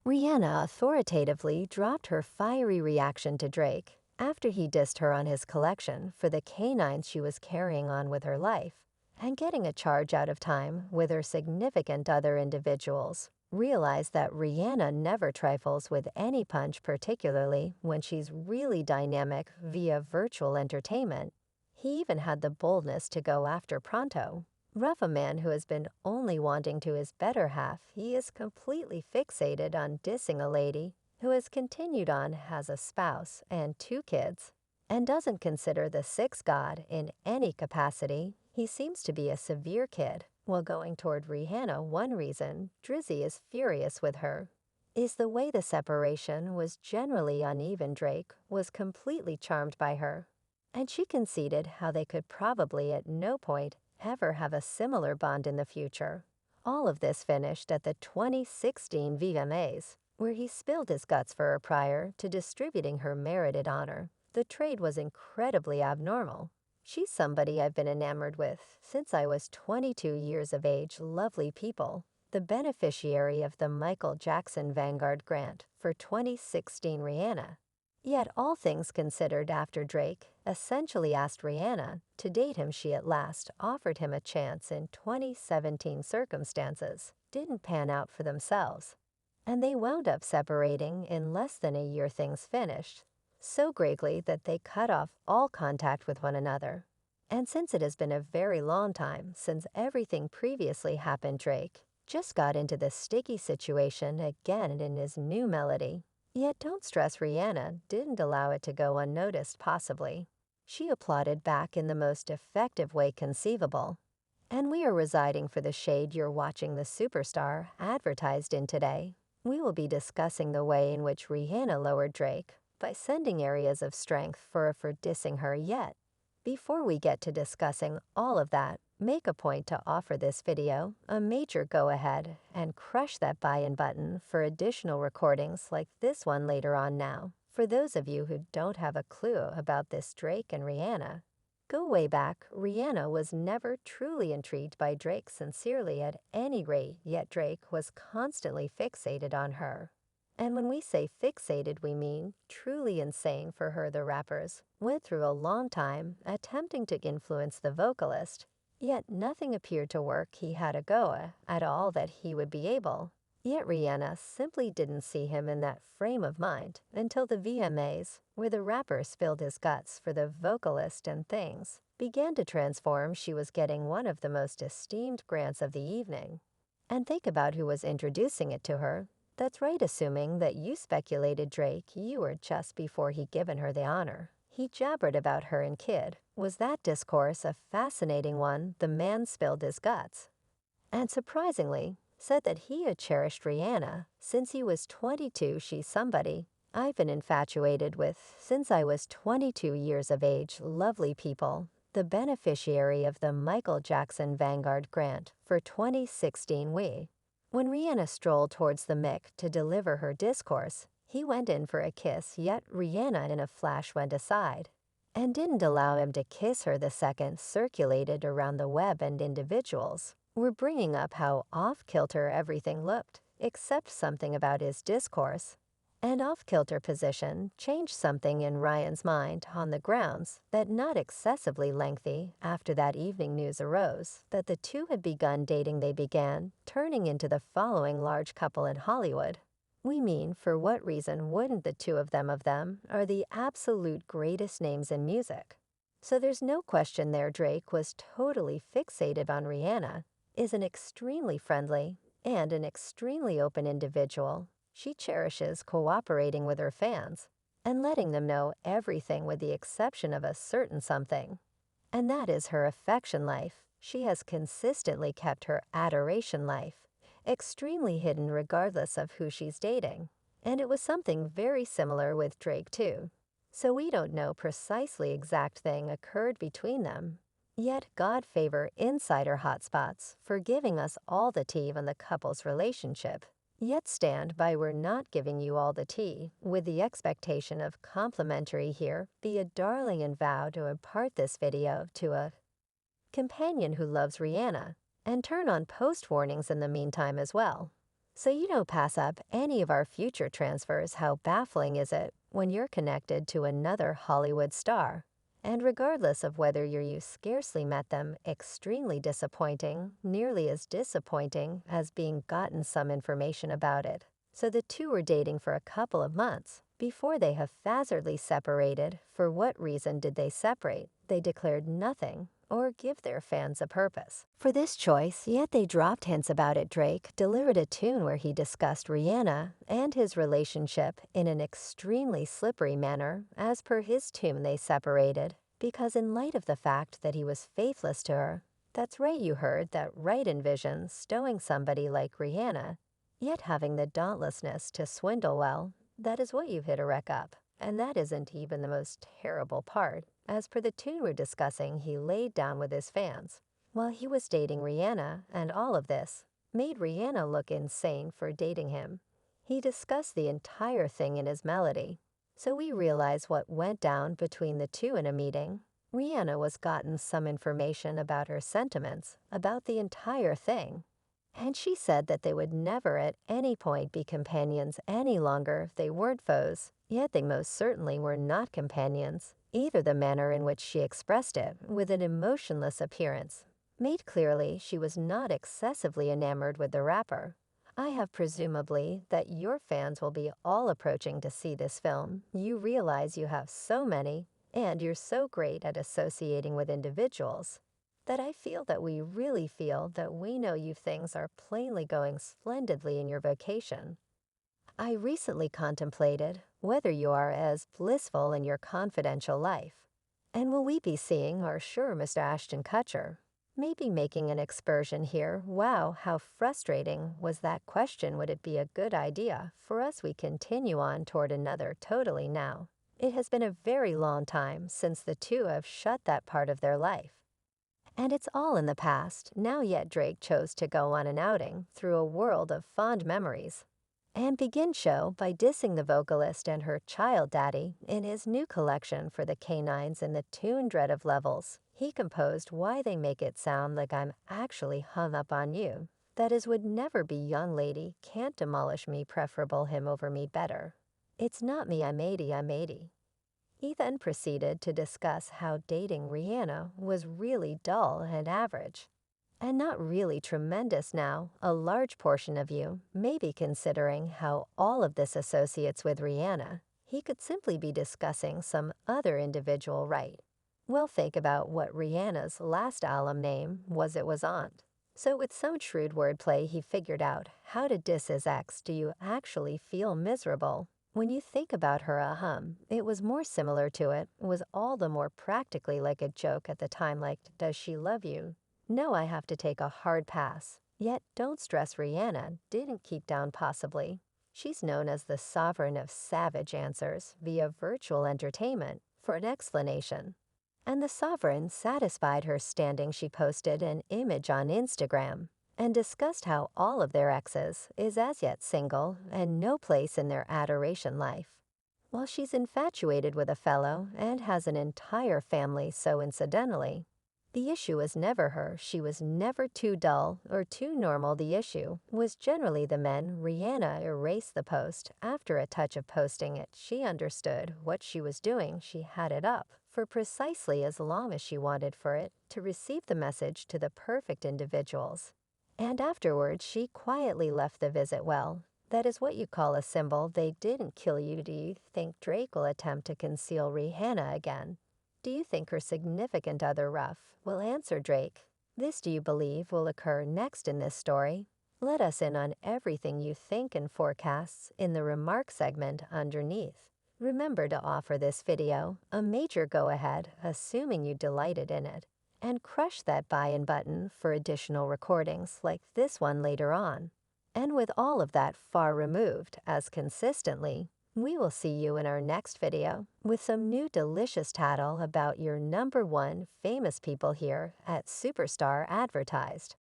Rihanna authoritatively dropped her fiery reaction to Drake after he dissed her on his collection for the canines she was carrying on with her life and getting a charge out of time with her significant other individuals. Realize that Rihanna never trifles with any punch, particularly when she's really dynamic via virtual entertainment. He even had the boldness to go after Pronto. Rough, a man who has been only wanting to his better half, he is completely fixated on dissing a lady who has continued on, has a spouse and two kids, and doesn't consider the sixth god in any capacity. He seems to be a severe kid. While going toward Rihanna, one reason Drizzy is furious with her is the way the separation was generally uneven. Drake was completely charmed by her, and she conceded how they could probably at no point ever have a similar bond in the future. All of this finished at the 2016 VMAs, where he spilled his guts for her prior to distributing her merited honor. The trade was incredibly abnormal. She's somebody I've been enamored with since I was 22 years of age. Lovely people. The beneficiary of the Michael Jackson Vanguard Grant for 2016 Rihanna. Yet all things considered, after Drake essentially asked Rihanna to date him, she at last offered him a chance in 2017. Circumstances didn't pan out for themselves, and they wound up separating in less than a year. Things finished so greatly that they cut off all contact with one another. And since it has been a very long time since everything previously happened, Drake just got into this sticky situation again in his new melody. Yet don't stress, Rihanna didn't allow it to go unnoticed. Possibly she applauded back in the most effective way conceivable. And we are residing for the shade you're watching the superstar advertised in today. We will be discussing the way in which Rihanna lowered Drake by sending areas of strength for dissing her. Yet before we get to discussing all of that, make a point to offer this video a major go ahead and crush that buy-in button for additional recordings like this one later on. Now, for those of you who don't have a clue about this Drake and Rihanna, go way back. Rihanna was never truly intrigued by Drake sincerely at any rate, yet Drake was constantly fixated on her. And when we say fixated, we mean truly insane for her. The rappers went through a long time attempting to influence the vocalist, yet nothing appeared to work. He had a go at all that he would be able. Yet Rihanna simply didn't see him in that frame of mind until the VMAs, where the rapper spilled his guts for the vocalist and things began to transform. She was getting one of the most esteemed grants of the evening. And think about who was introducing it to her. That's right, assuming that you speculated Drake, you were just before he given her the honor. He jabbered about her and kid. Was that discourse a fascinating one? The man spilled his guts, and surprisingly said that he had cherished Rihanna since he was 22. She's somebody I've been infatuated with since I was 22 years of age. Lovely people. The beneficiary of the Michael Jackson Vanguard Grant for 2016. When Rihanna strolled towards the mic to deliver her discourse, he went in for a kiss, yet Rihanna in a flash went aside and didn't allow him to kiss her. The second circulated around the web, and individuals were bringing up how off-kilter everything looked, except something about his discourse. And off-kilter position changed something in Ryan's mind on the grounds that not excessively lengthy after that evening news arose that the two had begun dating. They began turning into the following large couple in Hollywood. We mean, for what reason wouldn't the two of them are the absolute greatest names in music. So there's no question there. Drake was totally fixated on Rihanna, is an extremely friendly and an extremely open individual. She cherishes cooperating with her fans and letting them know everything with the exception of a certain something. And that is her affection life. She has consistently kept her adoration life extremely hidden regardless of who she's dating. And it was something very similar with Drake too. So we don't know precisely exact thing occurred between them. Yet God favor insider hotspots for giving us all the tea on the couple's relationship. Yet stand by, we're not giving you all the tea, with the expectation of complimentary here. Be a darling and vow to impart this video to a companion who loves Rihanna, and turn on post warnings in the meantime as well. So you don't pass up any of our future transfers. How baffling is it when you're connected to another Hollywood star? And regardless of whether you scarcely met them, extremely disappointing, nearly as disappointing as being gotten some information about it. So the two were dating for a couple of months before they haphazardly separated. For what reason did they separate? They declared nothing or give their fans a purpose for this choice, yet they dropped hints about it. Drake delivered a tune where he discussed Rihanna and his relationship in an extremely slippery manner. As per his tune, they separated because in light of the fact that he was faithless to her. That's right, you heard that right. Envision stowing somebody like Rihanna, yet having the dauntlessness to swindle. Well, that is what you've hit a wreck up. And that isn't even the most terrible part. As per the tune we're discussing, he laid down with his fans while he was dating Rihanna, and all of this made Rihanna look insane for dating him. He discussed the entire thing in his melody. So we realize what went down between the two in a meeting. Rihanna was gotten some information about her sentiments about the entire thing. And she said that they would never at any point be companions any longer. They weren't foes, yet they most certainly were not companions. Either the manner in which she expressed it, with an emotionless appearance, made clearly she was not excessively enamored with the rapper. I have presumably that your fans will be all approaching to see this film. You realize you have so many, and you're so great at associating with individuals that I feel that we really feel that we know you things are plainly going splendidly in your vocation. I recently contemplated whether you are as blissful in your confidential life. And will we be seeing our sure Mr. Ashton Kutcher? Maybe making an excursion here. Wow, how frustrating was that question. Would it be a good idea for us we continue on toward another totally now? It has been a very long time since the two have shut that part of their life. And it's all in the past now, yet Drake chose to go on an outing through a world of fond memories and begin show by dissing the vocalist and her child daddy in his new collection for the canines in the tune Dread of Levels. He composed Why They Make It Sound Like I'm Actually Hung Up on You. That is would never be young lady, can't demolish me, preferable him over me better. It's not me, I'm 80, I'm 80. He then proceeded to discuss how dating Rihanna was really dull and average, and not really tremendous. Now, a large portion of you may be considering how all of this associates with Rihanna. He could simply be discussing some other individual, right? Well, think about what Rihanna's last album name was. It was Aunt. So with some shrewd wordplay, he figured out how to diss his ex. Do you actually feel miserable? When you think about her, it was more similar to it, was all the more practically like a joke at the time, like, does she love you? No, I have to take a hard pass. Yet, don't stress, Rihanna didn't keep down possibly. She's known as the sovereign of savage answers via virtual entertainment for an explanation. And the sovereign satisfied her standing. She posted an image on Instagram and discussed how all of their exes is as yet single and no place in their adoration life. While she's infatuated with a fellow and has an entire family, so incidentally, the issue was never her. She was never too dull or too normal. The issue was generally the men. Rihanna erased the post after a touch of posting it. She understood what she was doing. She had it up for precisely as long as she wanted for it to receive the message to the perfect individuals. And afterwards, she quietly left the visit. Well, that is what you call a symbol. They didn't kill you. Do you think Drake will attempt to conceal Rihanna again? Do you think her significant other, Ruff, will answer Drake? This, do you believe, will occur next in this story? Let us in on everything you think and forecasts in the remark segment underneath. Remember to offer this video a major go-ahead, assuming you delighted in it, and crush that buy-in button for additional recordings like this one later on. And with all of that far removed as consistently, we will see you in our next video with some new delicious tattle about your #1 famous people here at Superstar Advertised.